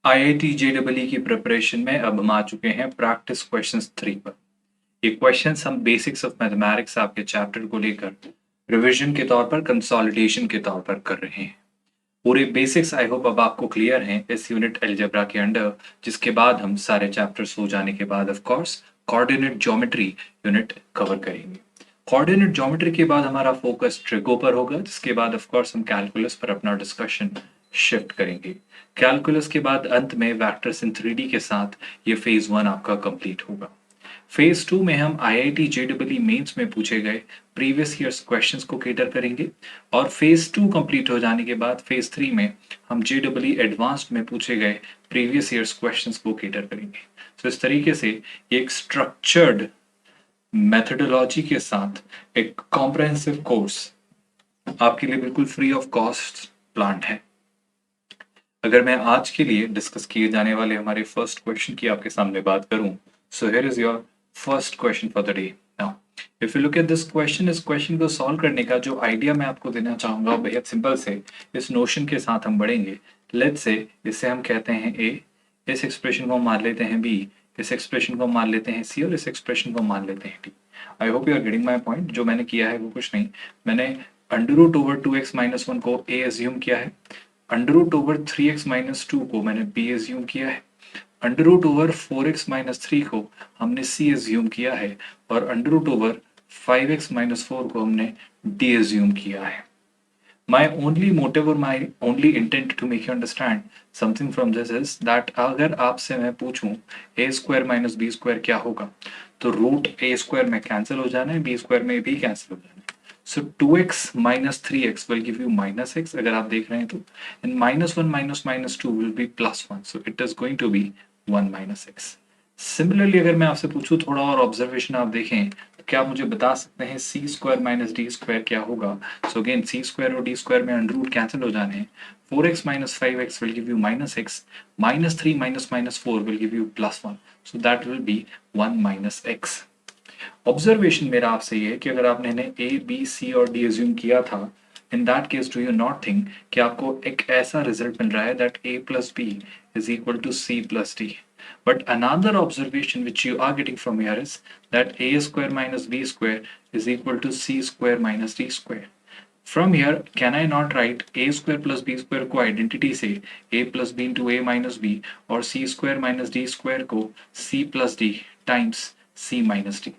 IIT JEE की preparation में अब हम आ चुके हैं प्रैक्टिस क्वेश्चंस 3 पर। ये क्वेश्चंस हम बेसिक्स ऑफ मैथमेटिक्स आपके चैप्टर को लेकर रिवीजन के तौर पर कंसोलिडेशन के तौर पर कर रहे हैं। पूरे बेसिक्स आई होप अब आपको क्लियर हैं इस यूनिट अलजेब्रा के अंडर, जिसके बाद हम सारे चैप्टर्स हो जाने के बाद of course coordinate geometry unit cover करेंगे। कोऑर्डिनेट ज्योमेट्री के बाद हमारा फोकस ट्रिगो पर होगा, जिसके बाद ऑफ कोर्स हम कैलकुलस पर अपना डिस्कशन शिफ्ट करेंगे। कैलकुलस के बाद अंत में वेक्टर्स इन 3D के साथ ये फेज 1 आपका कंप्लीट होगा। फेज 2 में हम आईआईटी जेईई मेंस में पूछे गए प्रीवियस ईयर्स क्वेश्चंस को केटर करेंगे और फेज 2 कंप्लीट हो जाने के बाद फेज 3 में हम जेईई एडवांस्ड में पूछे गए प्रीवियस ईयर्स क्वेश्चंस को केटर करेंगे। तो इस तरीके से ये एक स्ट्रक्चर्ड मेथोडोलॉजी के साथ एक कॉम्प्रहेंसिव कोर्स आपके लिए बिल्कुल फ्री ऑफ कॉस्ट प्लान्ड है। अगर मैं आज के लिए डिस्कस किए जाने वाले हमारे फर्स्ट क्वेश्चन की आपके सामने बात करूं, so here is your first question for the day. Now if you look at this question, इस क्वेश्चन को सॉल्व करने का जो आइडिया मैं आपको देना चाहूंगा बेहद सिंपल से इस नोशन के साथ हम बढ़ेंगे। लेट्स से इसे हम कहते हैं ए, इस एक्सप्रेशन को मान लेते हैं बी, इस एक्सप्रेशन को मान लेते हैं सी और इस एक्सप्रेशन को मान लेते हैं d. I hope you are getting my point. जो मैंने किया है वो कुछ नहीं, मैंने अंडर रूट ओवर 2x-1 को ए एज्यूम किया है, अंडर रूट ओवर 3x-2 को मैंने b एज्यूम किया है, अंडर रूट ओवर 4x-3 को हमने c एज्यूम किया है और अंडर रूट ओवर 5x-4 को हमने d एज्यूम किया है। My only motive or my only intent to make you understand something from this is that अगर आपसे मैं पूछूं a square minus b square क्या होगा, तो रूट a स्क्वायर में कैंसिल हो जाना है, b स्क्वायर में भी कैंसिल हो जाना है। So 2x minus 3x will give you minus x अगर आप देख रहे हैं तो, and -1 minus 2 will be +1, so it is going to be 1 minus x. Similarly अगर मैं आपसे पूछूं थोड़ा और ऑब्जर्वेशन आप देखें तो क्या आप मुझे बता सकते हैं सी स्क्वायर माइनस डी स्क्वायर क्या होगा। सो अगेन सी स्क्वायर और डी स्क्वायर में अंडर रूट कैंसिल हो जाने हैं। 4x minus 5x will give you minus x, minus 3 minus 4 will give you +1, so that will be 1 minus x. Observation मेरा आपसे ये है कि अगर आपने इन्हें ए बी सी और डी एज्यूम किया था, in that case do you not think कि आपको एक ऐसा रिजल्ट मिल रहा है that a plus b is equal to c plus d. But another observation which you are getting from here is that a square minus b square is equal to c square minus d square. From here, can I not write a square plus b square को identity से a plus b into a minus b और c square minus d square को c plus d times c minus d?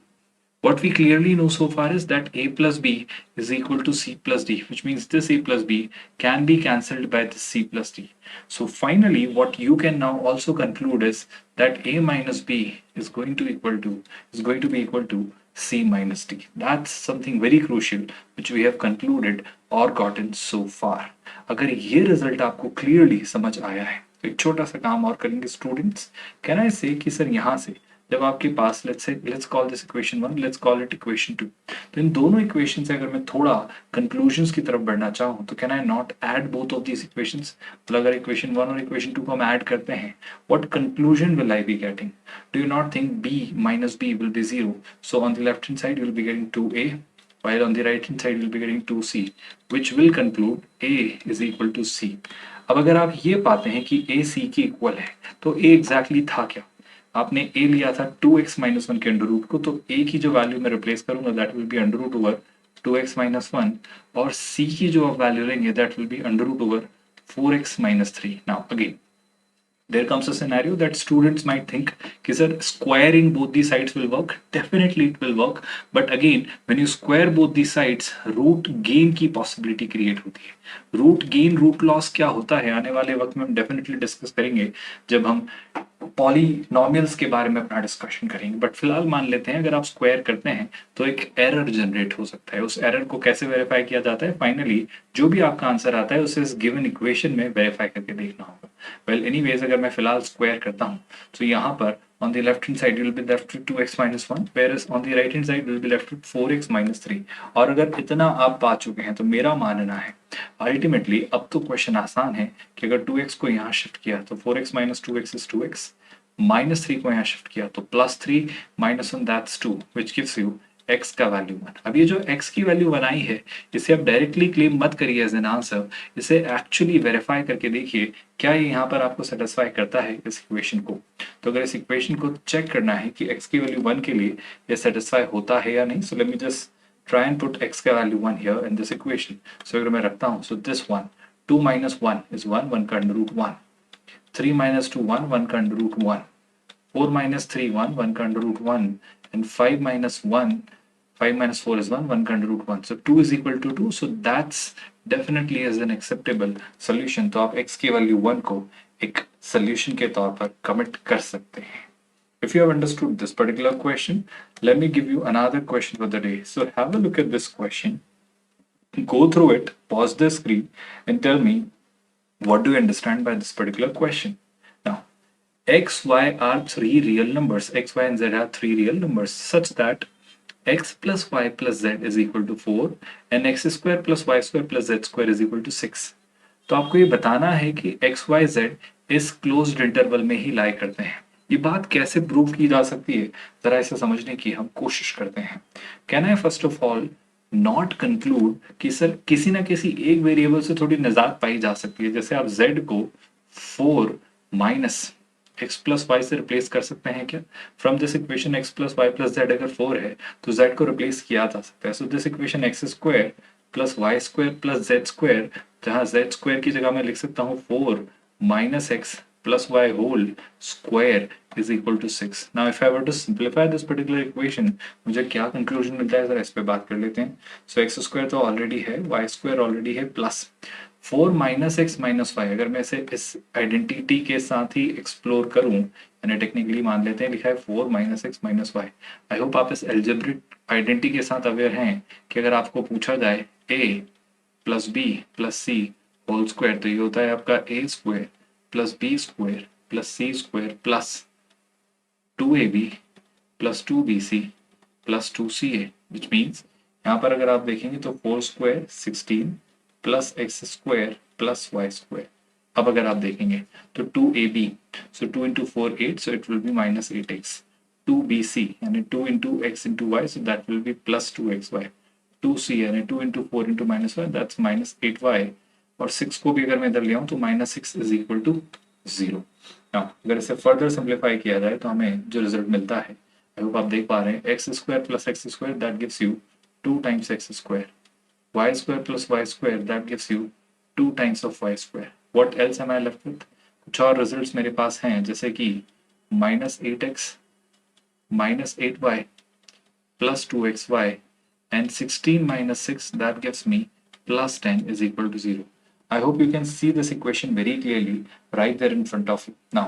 What we clearly know so far is that a plus b is equal to c plus d, which means this a plus b can be cancelled by this c plus d. So finally, what you can now also conclude is that a minus b is going to be equal to c minus d. That's something very crucial which we have concluded or gotten so far. अगर ये result आपको clearly समझ आया है तो एक छोटा सा काम और करेंगे स्टूडेंट्स। कैन आई से कि सर यहाँ से जब आपके पास let's call this equation 1, let's call it equation 2, तो इन दोनों इक्वेशन से अगर मैं थोड़ा कंक्लूजन्स की तरफ बढ़ना चाहूँ तो can I not add both of these equations. मतलब अगर इक्वेशन 1 और इक्वेशन 2 को हम ऐड करते हैं, what conclusion will I be getting? Do you not think b minus b will be 0? So on the left hand side you will be getting 2a, while on the right hand side you will be getting 2c, which will conclude a is equal to c. अब अगर आप ये पाते हैं कि a c की equal है तो a एग्जैक्टली था क्या? आपने a लिया था 2x-1 के अंडर रूट को, तो a की जो वैल्यू मैं रिप्लेस करूंगा that will be under root over 2x-1 और c की जो आप वैल्यू लेंगे that will be under root over 4x-3. Now again there comes a scenario that students might think कि sir squaring both the sides will work. Definitely it will work, but again when you square both the sides root gain की possibility create होती है। root gain root loss क्या होता है आने वाले वक्त में हम definitely discuss करेंगे जब हम पॉलिनॉमियल्स के बारे में अपना डिस्कशन करेंगे। बट फिलहाल मान लेते हैं अगर आप स्क्वायर करते हैं तो एक एरर जनरेट हो सकता है। उस एरर को कैसे वेरीफाई किया जाता है? फाइनली जो भी आपका आंसर आता है उसे इस गिवन इक्वेशन में वेरीफाई करके देखना होगा। वेल एनीवेज अगर मैं फिलहाल स्क्वायर करता हूँ तो यहाँ पर on the left hand side you will be left with 2x-1, whereas on the right hand side you will be left with 4x-3. और अगर इतना आप पा चुके हैं तो मेरा मानना है अल्टीमेटली अब तो क्वेश्चन आसान है कि अगर 2x को यहाँ शिफ्ट किया तो 4x minus 2x is 2x, -3 को यहाँ शिफ्ट किया तो +3 -1 that's 2, which gives you x का वैल्यू 1। अब ये जो x की वैल्यू 1 आई है, इसे आप डायरेक्टली क्लेम मत करिए एज एन आंसर, इसे एक्चुअली वेरीफाई करके देखिए क्या ये यहाँ पर आपको सेटिस्फाई करता है इस इक्वेशन को। तो अगर इस इक्वेशन को चेक करना है कि x की वैल्यू 1 के लिए ये सेटिस्फाई होता है या नहीं, so let me just try and put x का value 1 here in this equation. So अगर मैं रखता हूँ, so this one 2 minus 1 is 1 का under root 1, 3 minus 2 1 का under root 1, 4 minus 3 1 का under root 1, and 5 minus 4 is 1 का under root 1. So 2 is equal to 2, so that's definitely is an acceptable solution. तो आप x की वैल्यू 1 को एक solution के तौर पर commit कर सकते हैं। If you have understood this particular question, let me give you another question for the day. So have a look at this question, go through it, pause the screen and tell me what do you understand by this particular question. Now, x, y are three real numbers. X, y and z are three real numbers such that x plus y plus z is equal to 4 and x square plus y square plus z square is equal to 6. तो आपको ये बताना है कि x Y Z इस closed interval में ही लाई करते हैं। ये बात कैसे प्रूव की जा सकती है, जरा इसे समझने की हम कोशिश करते हैं। Can I first of all not conclude कि सर किसी ना किसी एक वेरिएबल से थोड़ी निजात पाई जा सकती है। जैसे आप z को 4 माइनस x प्लस वाई से रिप्लेस कर सकते हैं क्या? From this equation x plus y plus z अगर 4 है तो z को रिप्लेस किया जा सकता है। So this equation x square plus y square plus z square, जहाँ जेड स्क्वायर की जगह मैं लिख सकता हूँ 4 minus x plus y whole square is equal to 6. Now if I were to simplify this particular equation, मुझे क्या conclusion मिलता है, जरा इस पे बात कर लेते हैं। So x square तो already है, y square already है, plus 4 minus x minus y, अगर मैं इसे इस आइडेंटिटी के साथ ही एक्सप्लोर करूं, यानी टेक्निकली मान लेते हैं लिखा है 4 minus x minus y। I hope आप इस एल्जेब्रिक आइडेंटिटी के साथ अवेयर हैं कि अगर आपको पूछा जाए a plus b plus c whole square, तो ये होता है आपका a square plus b square plus c square plus 2ab plus 2bc plus 2ca, which means यहाँ पर अगर आप देखेंगे तो 4 square 16 plus x square plus y square. अब अगर आप देखेंगे तो 2ab, so 2 into 4 8, so it will be minus 8x, 2bc यानी 2 into x into Y, so that will be plus 2xy, 2c यानी 2 into 4 into minus y, that's minus 8y, और 6 को भी अगर मैं इधर ले आऊं तो माइनस 6 इज इक्वल टू 0। अगर इसे फर्दर सिंप्लीफाई किया जाए तो हमें जो रिजल्ट मिलता है, आई होप आप देख पा रहे हैं, x square plus x square that gives you 2 times x square, y square plus y square that gives you 2 times of y square. What else am I left with? कुछ और results मेरे पास हैं, जैसे कि minus 8x minus 8y plus 2xy and 16 minus 6 that gives me plus 10 is equal to 0. I hope you can see this equation very clearly right there in front of you. Now,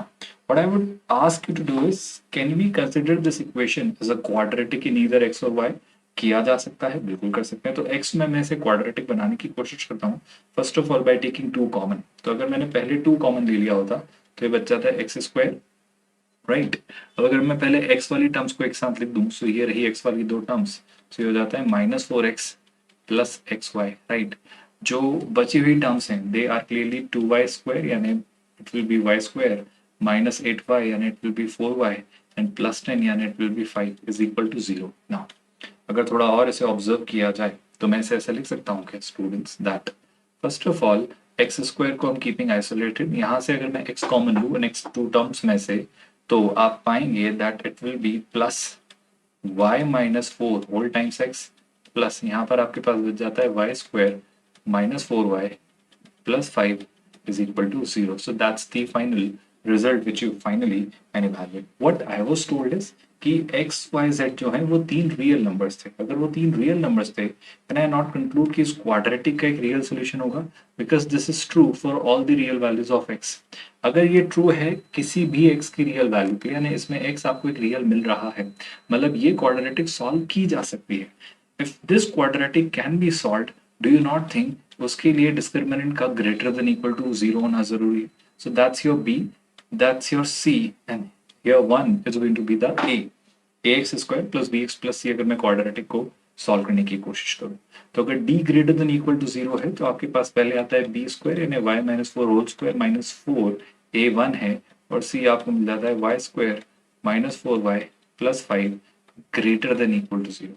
what I would ask you to do is, can we consider this equation as a quadratic in either x or y? किया जा सकता है, बिल्कुल कर सकते हैं। तो x में मैं इसे क्वाड्रेटिक बनाने की कोशिश करता हूँ, first of all by taking 2 common. तो अगर मैंने पहले 2 कॉमन ले लिया होता तो ये बच जाता है एक्स स्क्वायर, राइट। अब अगर मैं पहले x वाली टर्म्स को एक साथ लिख दूं, सो ये रही x वाली 2 टर्म्स, सो ये हो जाता है minus 4x plus x y, right. जो बची हुई टर्म्स हैं they are clearly 2y square यानी it will be y square minus 8y यानी it will be 4y and plus 10 यानी it will be 5 is equal to 0। Now अगर थोड़ा और इसे ऑब्जर्व किया जाए तो मैं इसे ऐसे लिख सकता हूँ कि students that first of all x square को हम कीपिंग आइसोलेटेड, यहाँ से अगर मैं x कॉमन लूँ नेक्स्ट 2 टर्म्स में से, तो आप पाएंगे that it will be plus y minus 4 whole times x plus यहाँ पर आपके पास बच जाता है y square minus 4y plus 5 is equal to 0. So that's the final result which you finally can evaluate. What I was told is कि x, y, z जो है वो 3 रियल नंबर्स थे। अगर वो 3 रियल नंबर्स थे, कैन आई नॉट कंक्लूड कि इस क्वाड्रेटिक का एक रियल सोल्यूशन होगा? Because this is true for all the real values of x। अगर ये ट्रू है किसी भी x की रियल वैल्यू के, यानी इसमें x आपको एक रियल मिल रहा है, मतलब ये क्वाड्रेटिक सॉल्व की जा सकती है। If this quadratic can be solved, do you not think उसके लिए डिस्क्रिमिनेंट का ग्रेटर देन इक्वल टू 0 होना जरूरी है? So that's your b, that's your c, and here 1 is going to be the a, ax square plus bx plus c। अगर मैं quadratic को solve करने की कोशिश करूं, तो अगर d greater than equal to 0 है तो आपके पास पहले आता है b स्क्वायर यानी y minus 4 whole square minus 4 a1 है, और c आपको मिल जाता है y square minus 4y plus 5 greater than equal to 0।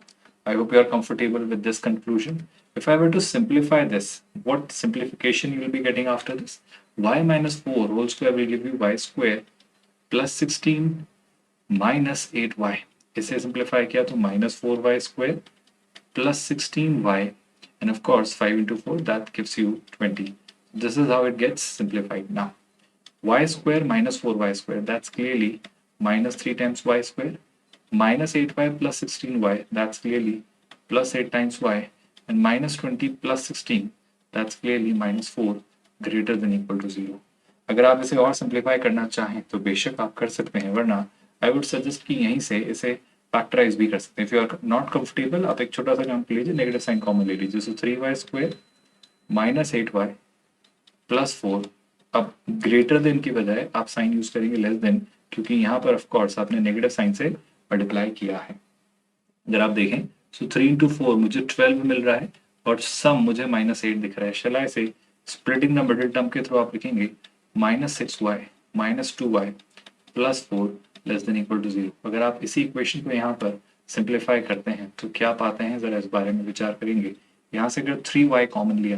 I hope you are comfortable with this conclusion. If I were to simplify this, what simplification you will be getting after this? Y minus 4 whole square will give you y square plus 16 minus 8y. इसे simplify किया तो minus 4y square plus 16y, and of course 5 into 4, that gives you 20. This is how it gets simplified. Now y square minus 4y square, that's clearly minus 3 times y square, minus 8y plus 16y, that's clearly plus 8 times y, and minus 20 plus 16, that's clearly minus 4 greater than equal to 0. अगर आप इसे और simplify करना चाहें तो बेशक आप कर सकते हैं, वरना आई वुड सजेस्ट कि यहीं से इसे फैक्टराइज भी कर सकते हैं. If you are not comfortable, आप एक छोटा सा काम कर लीजिए, नेगेटिव साइन कॉमन ले लीजिए. सो 3y square minus 8y plus 4. अब ग्रेटर देन की बजाय आप साइन यूज करेंगे लेस देन, क्योंकि यहाँ पर ऑफ कोर्स आपने नेगेटिव साइन से मल्टीप्लाई किया है. जरा आप देखें, सो 3 इंटू 4 मुझे 12 मिल रहा है और सम मुझे -8 दिख रहा है. शैल से स्प्लिटिंग द मिडिल टर्म के थ्रू आप लिखेंगे -6y minus 2y plus 4 less than equal to 0. अगर आप इसी इक्वेशन को यहाँ पर सिंप्लीफाई करते हैं तो क्या पाते हैं, जरा इस बारे में विचार करेंगे. यहाँ से अगर 3y कॉमन लिया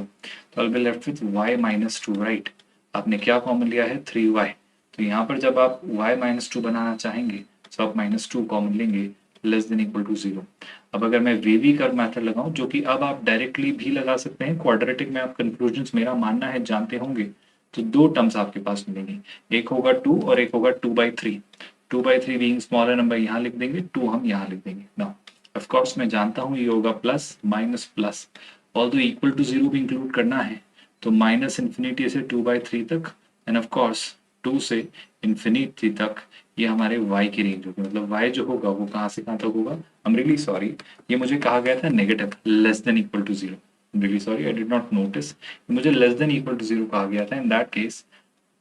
तो I will left with y minus 2, right. आपने क्या कॉमन लिया है, 3y. तो यहाँ पर जब आप y माइनस 2 बनाना चाहेंगे तो आप -2 कॉमन लेंगे लेस देन इक्वल टू 0. अब अगर मैं वेवी कर्व मेथड लगाऊं, जो कि अब आप डायरेक्टली भी लगा सकते हैं, क्वाड्रेटिक में आप कंक्लूजन्स मेरा मानना है जानते होंगे, तो दो टर्म्स आपके पास मिलेंगे. एक होगा 2 और एक होगा 2/3. 2/3 बीइंग स्मॉलर नंबर यहाँ लिख देंगे, 2 हम यहाँ लिख देंगे. नाउ ऑफ कोर्स मैं जानता हूँ ये होगा plus minus plus, although equal to 0 भी इंक्लूड करना है तो माइनस इन्फिनिटी से 2/3 तक, एंड ऑफ कोर्स 2 से इन्फिनिटी तक ये हमारे y की रेंज होगी. मतलब y जो होगा वो कहाँ से कहाँ तक होगा. आई एम रियली सॉरी, ये मुझे कहा गया था negative less than equal to 0. Really sorry, I did not notice, मुझे लेस देन इक्वल टू 0 कहा गया था. इन दैट केस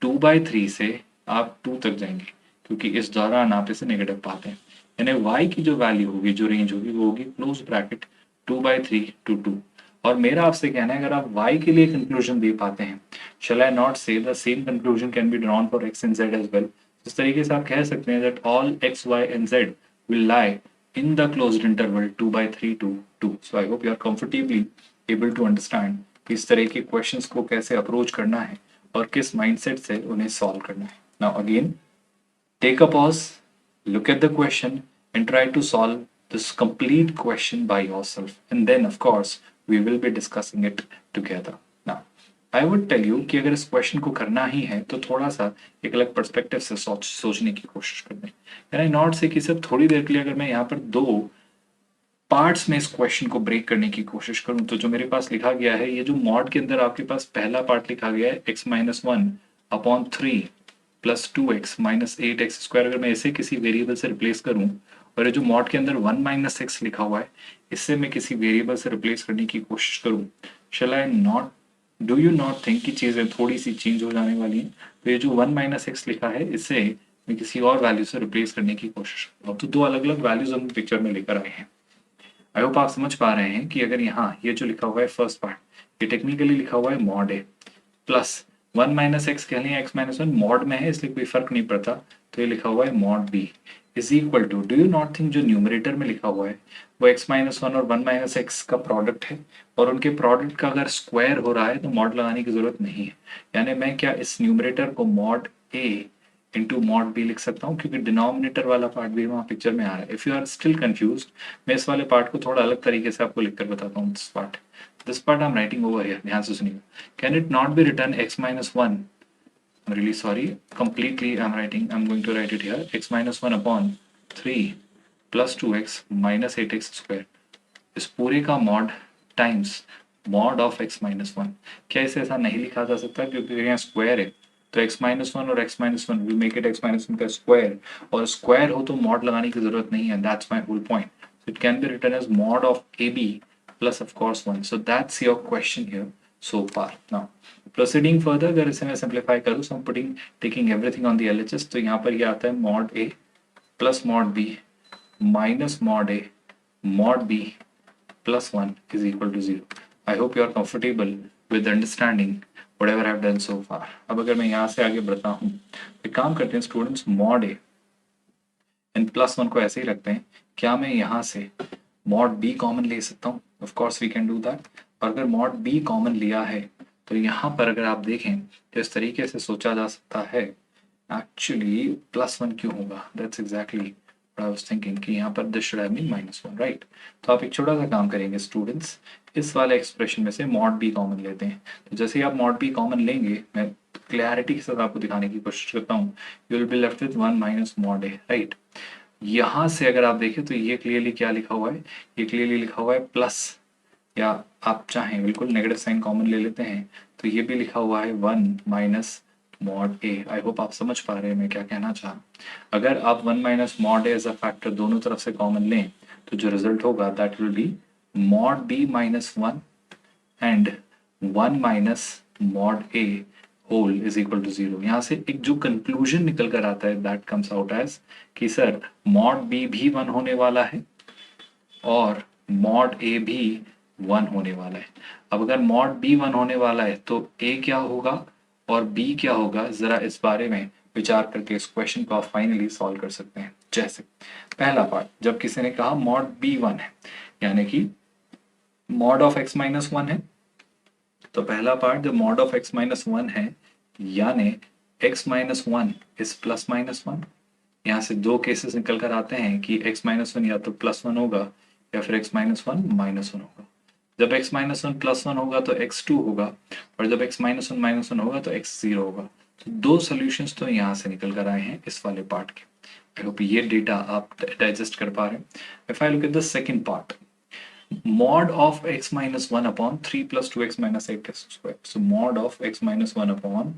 2/3 से आप 2 तक जाएंगे, क्योंकि इस दौरान आप इसे नेगेटिव पाते हैं. यानी y की जो वैल्यू होगी, जो रेंज होगी, वो होगी क्लोज ब्रैकेट 2/3 to 2. और मेरा आपसे कहना है, अगर आप y के लिए कंक्लूजन दे पाते हैं, shall I not say the same conclusion can be drawn for x and z as well. इस तरीके से आप कह सकते हैं that all x, y and z will lie in the closed interval 2/3 to 2. So I hope you are comfortably able to understand कि इस तरह के क्वेश्चंस को कैसे अप्रोच करना है और किस माइंडसेट से उन्हें सॉल्व करना है. Now again, take a pause, look at the question and try to solve this complete question by yourself, and then of course we will be discussing it together. Now I would tell you कि अगर इस question को करना ही है तो थोड़ा सा एक अलग पर्सपेक्टिव से सोचने की कोशिश करते हैं. यानी नॉट से कि सर थोड़ी देर के लिए अगर मैं यहाँ पर दो पार्ट्स में इस क्वेश्चन को ब्रेक करने की कोशिश करूं, तो जो मेरे पास लिखा गया है, ये जो मॉड के अंदर आपके पास पहला पार्ट लिखा गया है x-1/3 plus 2x minus 8x square, अगर मैं इसे किसी वेरिएबल से रिप्लेस करूं, और ये जो मॉड के अंदर 1 माइनस x लिखा हुआ है, इससे मैं किसी वेरिएबल से रिप्लेस करने की कोशिश करूं, shall I not, do you not think कि चीज़ें थोड़ी सी चेंज हो जाने वाली हैं. तो ये जो 1 माइनस x लिखा है, इससे मैं किसी और वैल्यू से रिप्लेस करने की कोशिश करता हूँ. तो दो अलग अलग वैल्यूज हम पिक्चर में लेकर आए हैं. आई होप आप समझ पा रहे हैं कि अगर यहाँ ये जो लिखा हुआ है फर्स्ट पार्ट, ये टेक्निकली लिखा हुआ है मॉड ए प्लस 1 माइनस एक्स कह लें, x माइनस 1 मॉड में है इसलिए कोई फर्क नहीं पड़ता, तो ये लिखा हुआ है mod b is equal to, do you not think जो न्यूमरेटर में लिखा हुआ है वो x माइनस 1 और 1 माइनस एक्स का प्रोडक्ट है, और उनके प्रोडक्ट का अगर स्क्वायर हो रहा है तो मॉड लगाने की जरूरत नहीं है. यानी मैं क्या इस न्यूमरेटर को मॉड ए इंटू मॉड बी लिख सकता हूँ, क्योंकि डिनोमिनेटर वाला पार्ट भी वहाँ पिक्चर में आ रहा है. If you are still confuse, मैं इस वाले पार्ट को थोड़ा अलग तरीके से आपको लिखकर बताता हूँ. This part I am writing over here, ध्यान से सुनिएगा. Can it not be return x minus 1, I'm really sorry, completely I'm going to write it here, x minus 1 upon 3 plus 2x minus 8x square, इस पूरे का mod times mod of x minus 1. क्या इसे ऐसा नहीं लिखा जा सकता, क्योंकि यहाँ स्क्वायर है, तो x minus 1 और x minus 1 will make it x minus 1 का स्क्वायर, और स्क्वायर हो तो मॉड लगाने की जरूरत नहीं है. That's my whole point. So it can be written as mod of ab plus of course 1. So that's your question here so far. Now proceeding further, अगर इसे मैं सिंप्लीफाई करूँ, so I'm taking everything on the LHS, तो यहाँ पर ये आता है mod a plus mod b minus mod a mod b plus 1 is equal to 0. I hope you are comfortable with understanding whatever I have done so far. अब अगर मैं यहाँ से आगे बढ़ता हूँ, एक काम करते हैं students, mod a and plus 1 को ऐसे ही रखते हैं. क्या मैं यहाँ से मॉड बी कॉमन ले सकता हूँ, of course we can do that. और अगर मॉड बी कॉमन लिया है तो यहाँ पर अगर आप देखें तो इस तरीके से सोचा जा सकता है, एक्चुअली +1 क्यों होगा, that's exactly I was thinking कि यहाँ पर this should have been -1, right. तो आप एक छोटा सा काम करेंगे स्टूडेंट्स, इस वाले एक्सप्रेशन में से मॉड बी कॉमन लेते हैं। तो जैसे ही आप मॉड बी कॉमन लेंगे, मैं क्लैरिटी के साथ आपको दिखाने की कोशिश करता हूँ, you will be left with 1 minus mod A, right. यहाँ से अगर आप देखें तो ये क्लियरली क्या लिखा हुआ है, ये क्लियरली लिखा हुआ है प्लस, या आप चाहें बिल्कुल नेगेटिव साइन कॉमन ले लेते हैं तो ये भी लिखा हुआ है 1 minus mod A. I hope आप समझ पा रहे हैं मैं क्या कहना चाह रहा हूँ। अगर आप 1 minus mod a as a factor दोनों तरफ से कॉमन लें तो जो रिजल्ट होगा that will be mod b minus 1 and 1 minus mod a whole is equal to 0। यहाँ से एक जो कंक्लूजन निकल कर आता है दैट कम्स आउट एज कि सर मॉड बी भी 1 होने वाला है और मॉड ए भी 1 होने वाला है। अब अगर मॉड बी 1 होने वाला है तो ए क्या होगा और बी क्या होगा, जरा इस बारे में विचार करके इस क्वेश्चन को आप फाइनली सॉल्व कर सकते हैं। जैसे पहला पार्ट, जब किसी ने कहा मॉड बी 1 है यानी कि मॉड ऑफ x माइनस 1 है, तो पहला पार्ट जब मॉड ऑफ x माइनस 1 है यानी x minus 1 is plus minus 1। यहाँ से दो केसेस निकल कर आते हैं कि x माइनस 1 या तो +1 होगा या फिर x माइनस 1 -1 होगा। जब x माइनस 1 +1 होगा तो x2 होगा और जब x माइनस 1 -1 होगा तो x0 होगा। तो दो सॉल्यूशंस तो यहाँ से निकल कर आए हैं इस वाले पार्ट के। आई होप ये डेटा आप डाइजेस्ट कर पा रहे हैं। If I look at the second part, mod of x minus 1 upon 3 plus 2x minus 8x square. So mod of x minus 1 upon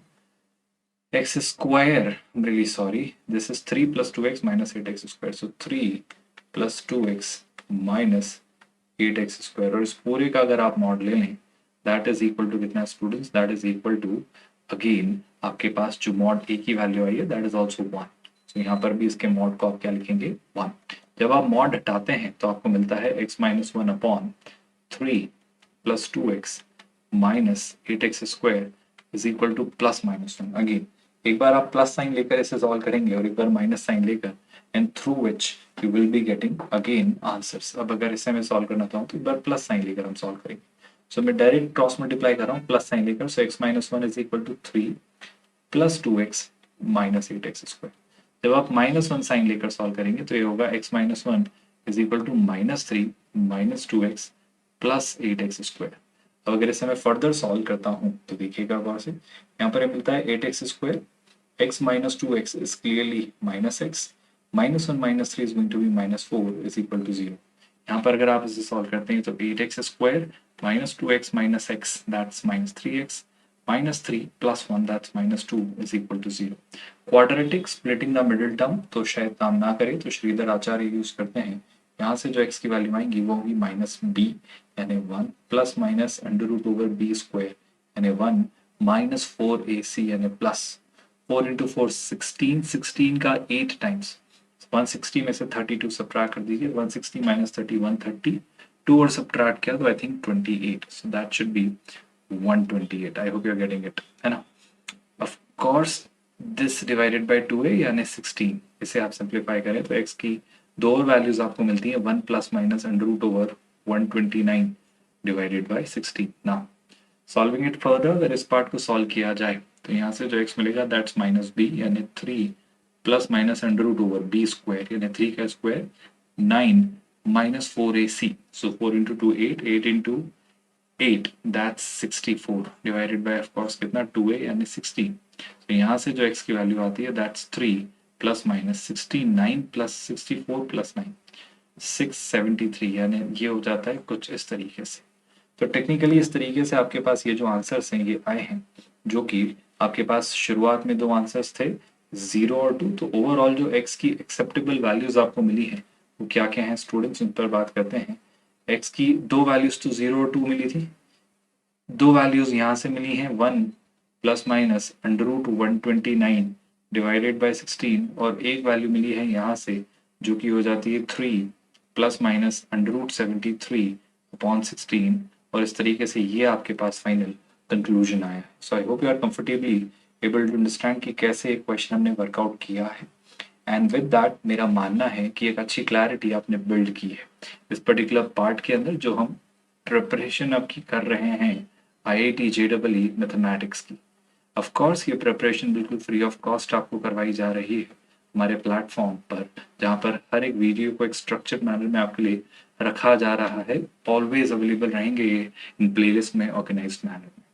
x square, I'm really sorry, this is 3 plus 2x minus 8x square. So 3 plus 2x minus 8x square, और इस पूरे का अगर आप mod ले लें that is equal to कितना students, that is equal to again आपके पास जो मॉड ए की वैल्यू आई है दैट इज ऑल्सो 1। तो यहाँ पर भी इसके मॉड को आप क्या लिखेंगे 1। जब आप मॉड हटाते हैं तो आपको मिलता है x minus 1 upon 3 plus 2x minus 8x square is equal two plus minus 1। Again एक बार आप प्लस साइन लेकर इसे सॉल्व करेंगे और एक बार माइनस साइन लेकर, and through which you will be getting again answers. अब अगर इसे मैं सॉल्व करना चाहूँ तो एक बार प्लस साइन लेकर हम सॉल्व करेंगे। सो मैं डायरेक्ट क्रॉस मल्टीप्लाई कर रहा हूँ प्लस साइन लेकर। So x minus 1 is equal to 3 plus 2x minus 8x square. जब आप -1 साइन लेकर सॉल्व करेंगे तो ये होगा x minus 1 is equal to -3 minus 2x plus 8x square. अब अगर इसे मैं फर्दर सॉल्व करता हूँ तो देखिएगा गौर से, यहाँ पर मिलता है 8x square, x minus 2x is clearly minus x, -1 minus 3 is going to be -4 is equal to 0। यहाँ पर अगर आप इसे सॉल्व करते हैं तो 8x square minus 2x minus x that's -3x minus 3 plus 1 that's -2 is equal to 0। Quadratic splitting the middle term तो शायद काम ना करे तो श्रीधर आचार्य यूज करते हैं। यहाँ से जो x की वैल्यू आएंगी वो होगी -b यानी 1 प्लस माइनस √b स्क्वायर यानी 1 माइनस 4ac यानी प्लस 4 इंटू 4 16, 16 का 8 टाइम्स 160 में से 32 सब्ट्रैक्ट कर दीजिए, 160 माइनस 30 132 और सब्ट्रैक्ट किया तो I think 28, so that should be 128। I hope you are getting it, है ना। Of course this divided by 2a यानी 16, इसे आप सिंप्लीफाई करें तो x की दो और वैल्यूज आपको मिलती हैं 1 plus minus √129 divided by 16। Now solving it further, अगर इस पार्ट को सॉल्व किया जाए तो यहाँ से जो x मिलेगा दैट्स -b यानी 3 प्लस माइनस √b स्क्वायर यानी 3 का square 9 minus 4ac, so 4 into 2 8, 8 into 8 that's 64 divided by of course कितना 2a यानी 16। तो यहाँ से जो x की वैल्यू आती है that's 3 plus minus 69 plus 64 plus 9 673 यानी ये हो जाता है कुछ इस तरीके से। तो टेक्निकली इस तरीके से आपके पास ये जो आंसर्स हैं ये आए हैं, जो कि आपके पास शुरुआत में दो आंसर्स थे 0 और 2। तो ओवरऑल जो x की एक्सेप्टेबल वैल्यूज आपको मिली है वो क्या क्या हैं स्टूडेंट्स, उन पर बात करते हैं। x की दो वैल्यूज तो 0 और 2 मिली थी, दो वैल्यूज यहाँ से मिली हैं 1 प्लस माइनस √129 डिवाइडेड बाय 16 और एक वैल्यू मिली है यहाँ से जो कि हो जाती है 3 प्लस माइनस √73 अपॉन 16, और इस तरीके से ये आपके पास फाइनल कंक्लूजन आया है। So I hope you are comfortably able to understand कि कैसे एक क्वेश्चन हमने वर्कआउट किया है। एंड विद दैट मेरा मानना है कि एक अच्छी क्लैरिटी आपने बिल्ड की है इस पर्टिकुलर पार्ट के अंदर जो हम प्रिपरेशन आपकी कर रहे हैं IIT JEE मैथमेटिक्स की। ऑफ कोर्स ये प्रिपरेशन बिल्कुल फ्री ऑफ कॉस्ट आपको करवाई जा रही है हमारे प्लेटफॉर्म पर, जहाँ पर हर एक वीडियो को एक स्ट्रक्चर्ड मैनर में आपके लिए रखा जा रहा है। ऑलवेज अवेलेबल रहेंगे ये इन प्लेलिस्ट में ऑर्गेनाइज्ड मैनर में।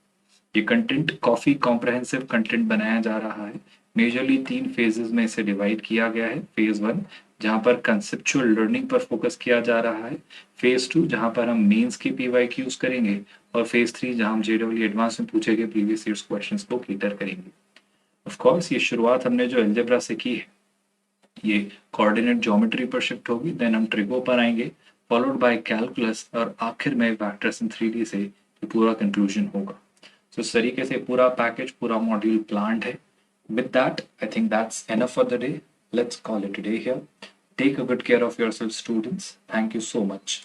ये कंटेंट काफ़ी कॉम्प्रहेंसिव कंटेंट बनाया जा रहा है। मेजरली 3 फेजेस में इसे डिवाइड किया गया है। फेज 1 जहाँ पर कंसेप्चुअल लर्निंग पर फोकस किया जा रहा है। फेज 2 जहाँ पर हम मेंस के PYQs करेंगे और फेज 3 जहाँ हम JEE एडवांस में पूछे गए प्रीवियस ईयर्स क्वेश्चंस को कैटर करेंगे। ऑफ कोर्स ये शुरुआत हमने जो अलजेब्रा से की है ये कोऑर्डिनेट ज्योमेट्री पर शिफ्ट होगी, देन हम ट्रिगो पर आएंगे, फॉलोड बाय कैलकुलस और आखिर में वेक्टर्स इन 3D से ये पूरा कंक्लूजन होगा। तो इस तरीके से पूरा पैकेज, पूरा मॉड्यूल प्लान्ड है। With that, I think that's enough for the day. Let's call it a day here. Take a good care of yourself, students. Thank you so much.